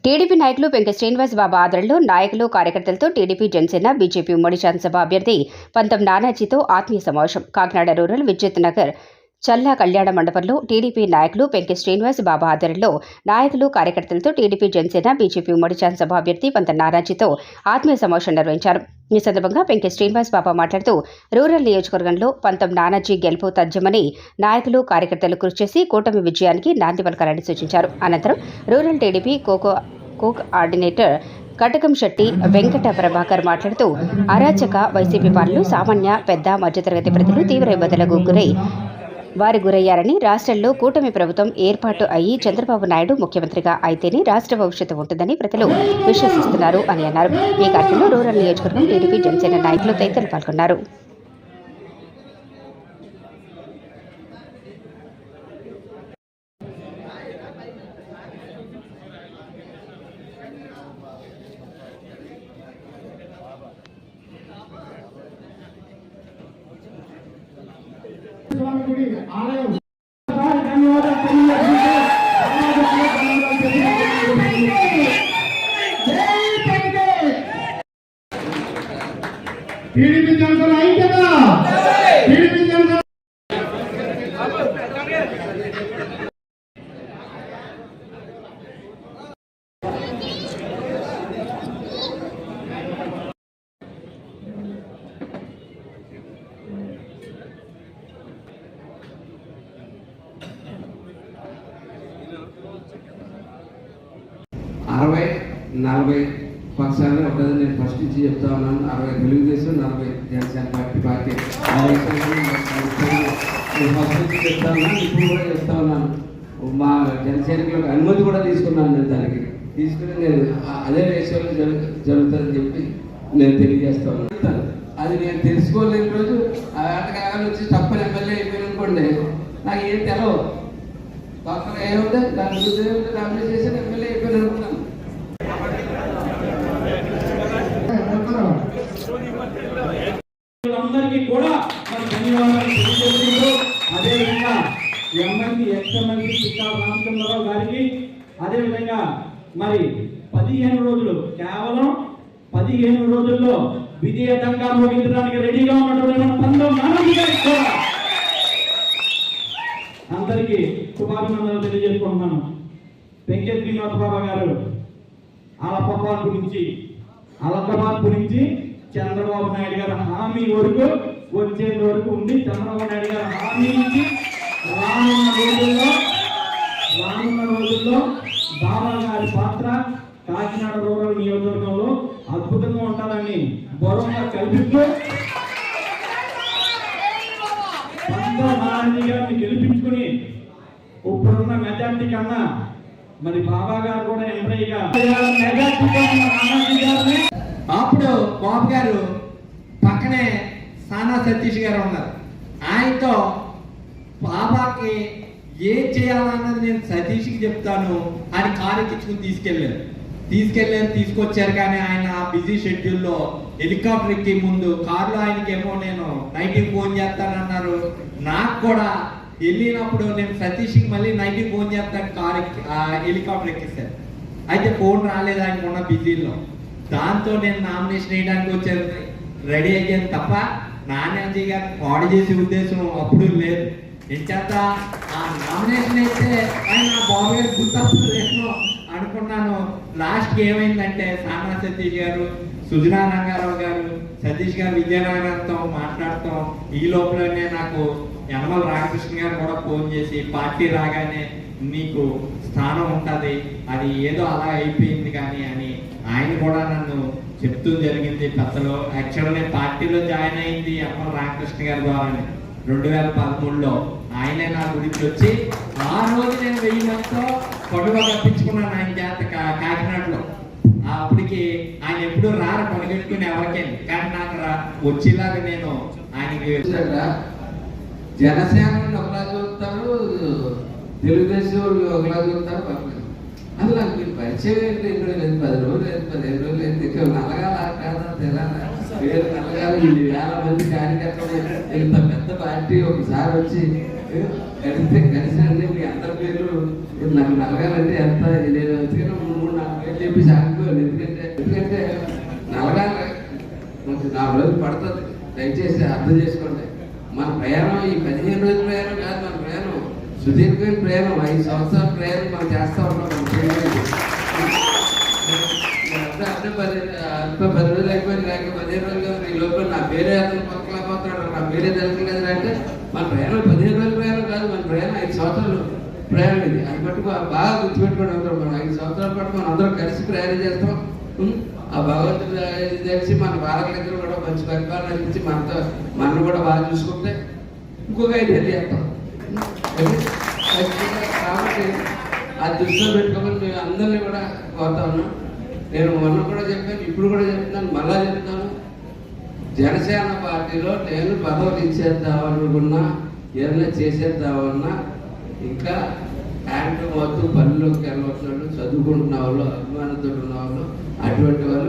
TDP నాయకులు పెంక శ్రీనివాస్ బాబు ఆధ్వర్యంలో నాయకులు కార్యకర్తలతో టీడీపీ జనసేన బీజేపీ ఉమ్మడి శాసనసభ అభ్యర్థి పంతం నానాజీతో ఆత్మీయ సమావేశం. కాకినాడ రూరల్ విద్యుత్ నగర్ చల్లా కళ్యాణ మండపంలో టీడీపీ నాయకులు పెంక శ్రీనివాస్ బాబు ఆధ్వర్యంలో నాయకులు కార్యకర్తలతో టీడీపీ జనసేన బీజేపీ ఉమ్మడి శాసనసభ అభ్యర్థి పంతం నానాజీతో ఆత్మీయ సమావేశం నిర్వహించారు. ఈ సందర్భంగా పెంక శ్రీనివాస్ బాబు మాట్లాడుతూ రూరల్ నియోజకవర్గంలో పంతం నానాజీ గెలుపు తథ్యమని నాయకులు కార్యకర్తలు కృషి చేసి కూటమి విజయానికి నాంది పలకాలని సూచించారు. అనంతరం రూరల్ టీడీపీ కోఆర్డినేటర్ కటకం శెట్టి వెంకట ప్రభాకర్ మాట్లాడుతూ అరాచక వైసీపీ పాలనలు సామాన్య పెద్ద మధ్యతరగతి ప్రజలు తీవ్ర ఇబ్బందులకు గురయ్యారని, రాష్ట్రంలో కూటమి ప్రభుత్వం ఏర్పాటు అయ్యి చంద్రబాబు నాయుడు ముఖ్యమంత్రిగా అయితేనే రాష్ట్ర భవిష్యత్తు ఉంటుందని ప్రజలు విశ్వసిస్తున్నారు అని అన్నారు. ఈ కార్యక్రమంలో రూరల్ నియోజకవర్గం టీడీపీ జనసేన నాయకులు తదితరులు పాల్గొన్నారు. టీడీపీ జనసేన ఐక్యత, టీడీపీ జనసేన 60-40 పక్షాలు ఉంటుంది. నేను ఫస్ట్ నుంచి చెప్తా ఉన్నాను. 60 తెలుగుదేశం, 40 జనసేన పార్టీ నేను ఫస్ట్ నుంచి చెప్తా ఉన్నాను. ఇప్పుడు కూడా చెప్తా ఉన్నాను. మా జనసైనికులకు అనుమతి కూడా తీసుకున్నాను. నేను దానికి తీసుకుని నేను అదే రేషన్లో జరుగుతుందని చెప్పి నేను తెలియజేస్తా ఉన్నాను. అది నేను తెలుసుకోలేని రోజు ఆ ఆటగాళ్ళు వచ్చి తప్పని ఎమ్మెల్యే అయిపోయిన అనుకోండి, నాకు ఏం తెలవు. పక్కన ఏముంది దాని గురించి కామెంట్ చేసి ఎమ్మెల్యే అయిపోయిన అనుకున్నాను. అందరికీ కూడా ధన్యవాదాలు తెలియజేస్తూ, అదేవిధంగా ఎమ్మెల్సీ ఎక్స్ఎమ్మెల్సీ చిక్కాల రామచంద్రరావు గారికి, అదేవిధంగా మరి 15 రోజులు, కేవలం 15 రోజుల్లో విజయదంగా ముగించడానికి రెడీగా ఉన్నటువంటి పంతం నానాజీ గారికి కూడా అందరికీ శుభాభినందనలు తెలియజేసుకుంటున్నాను. పెంకే శ్రీనివాస బాబు గారు అలహాబాద్ గురించి చంద్రబాబు నాయుడు గారు హామీ వరకు వచ్చేంత వరకు ఉండి, చంద్రబాబు నాయుడు గారు హామీ ఇచ్చి రానున్న రోజుల్లో బాబా గారి పాత్ర కాకినాడ రూరల్ నియోజకవర్గంలో అద్భుతంగా ఉంటారని భరోసా కల్పిస్తూ పంతం నానాజీ గారిని గెలిపించుకుని ఇప్పుడున్న మెజార్టీ కన్నా మరి బాబా గారు కూడా ఎంపీగా అప్పుడు బాబు గారు పక్కనే సానా సతీష్ గారు ఉన్నారు. ఆయనతో బాబాకి ఏం చేయాలన్నది నేను సతీష్కి చెప్తాను అని కారు ఎక్కించుకుని తీసుకొచ్చారు. కానీ ఆయన బిజీ షెడ్యూల్లో హెలికాప్టర్ ఎక్కి ముందు కారులో ఆయనకేమో నేను నైట్కి ఫోన్ చేస్తానన్నారు. నాకు కూడా వెళ్ళినప్పుడు నేను సతీష్కి మళ్ళీ నైట్కి ఫోన్ చేస్తాను హెలికాప్టర్ ఎక్కిస్తాను. అయితే ఫోన్ రాలేదు ఆయనకు ఉన్న బిజీలో. దాంతో నేను నామినేషన్ వేయడానికి వచ్చాను, రెడీ అయ్యాను తప్ప నానాజీ గారిని పాడు చేసే ఉద్దేశం అప్పుడు లేదు. ఎంచేత ఆ నామినేషన్ అయితే ఆయన బాబు గారు గుర్తొస్తుందేమో అనుకున్నాను. లాస్ట్కి ఏమైందంటే సానా సతీష్ గారు, సుజనా రంగారావు గారు, సతీష్ గారు విజయనగరంతో మాట్లాడతాం. ఈ లోపలనే నాకు యనమల రామకృష్ణ గారు కూడా ఫోన్ చేసి పార్టీ రాగానే నీకు స్థానం ఉంటుంది, అది ఏదో అలా అయిపోయింది కానీ అని ఆయన కూడా నన్ను చెప్తూ జరిగింది. పెద్దలో యాక్చువల్గా పార్టీలో జాయిన్ అయింది యనమల రామకృష్ణ గారి ద్వారానే 2013లో. ఆయనే నా గురించి వచ్చి ఆ రోజు నేను 1000 మందితో పండుగ తప్పించుకున్నాను ఆయన చేత కాకినాడలో. అప్పటికి ఆయన ఎప్పుడు రారు పనిగట్టుకుని ఎవరికైనా, కానీ నాకు వచ్చేలాగా నేను ఆయనకి జనసేన ఒకలా చూస్తారు, తెలుగుదేశం వాళ్ళు ఒకలా చూస్తారు. అసలు నాకు మీరు పరిచయం ఏంటి? 10 రోజులు 15 రోజులు అలాగా కాదా తెలాలి. పేరు నల్లగారు ఇన్ని వేల మంది కార్యకర్తలు ఇంత పెద్ద పార్టీ ఒకసారి వచ్చి కలిసినండి మీ అందరి పేర్లు నాకు నల్లగారంటే ఎంత నేను ఎందుకంటే 3-4 పేర్లు చెప్పి సాగిపోయాను. ఎందుకంటే నల్లగారు కొంచెం 4 రోజులు పడుతుంది. దయచేసి అర్థం చేసుకోండి. మన ప్రయాణం ఈ 15 రోజుల ప్రయాణం కాదు. మన ప్రయాణం సుదీర్ఘమైన ప్రయాణం, 5 సంవత్సరాల ప్రయాణం మనం చేస్తూ ఉన్నాం. అంత 10 రోజులు అయిపోయింది లేక 15 రోజులు ఈ లోపల నా పేరే అతను పక్కలేకపోతున్నాడు, నా పేరే తెలుసుకోలేదు అంటే మన ప్రయాణం 15 రోజుల ప్రయాణం కాదు. మన ప్రయాణం 5 సంవత్సరాలు ప్రయాణం. ఇది అది బట్టి బాగా గుర్తుపెట్టుకోండి. అందరం మనం 5 సంవత్సరాల పాటు మనం అందరం కలిసి ప్రయాణం చేస్తాం. ఆ భగవంతుడు తెలిసి మన బాలకులందరూ కూడా మంచి పరిపాలన అందించి మనను కూడా బాగా చూసుకుంటే ఇంకొక 5 ఏళ్ళు చేస్తాం. కాబట్టి ఆ దృష్టిలో పెట్టుకోమని మేము అందరినీ కూడా కోరుతా ఉన్నాం. నేను మొన్న కూడా చెప్పాను, ఇప్పుడు కూడా చెప్తున్నాను, మళ్ళా చెప్తాను. జనసేన పార్టీలో నేను పదవులు ఇచ్చేద్దామనుకున్నా, ఏదైనా చేసేద్దామన్నా ఇంకా హ్యాండ్ మొత్తం పనిలోకి వెళ్ళవచ్చిన వాళ్ళు, చదువుకుంటున్న వాళ్ళు, అభిమానంతో ఉన్న వాళ్ళు, అటువంటి వాళ్ళు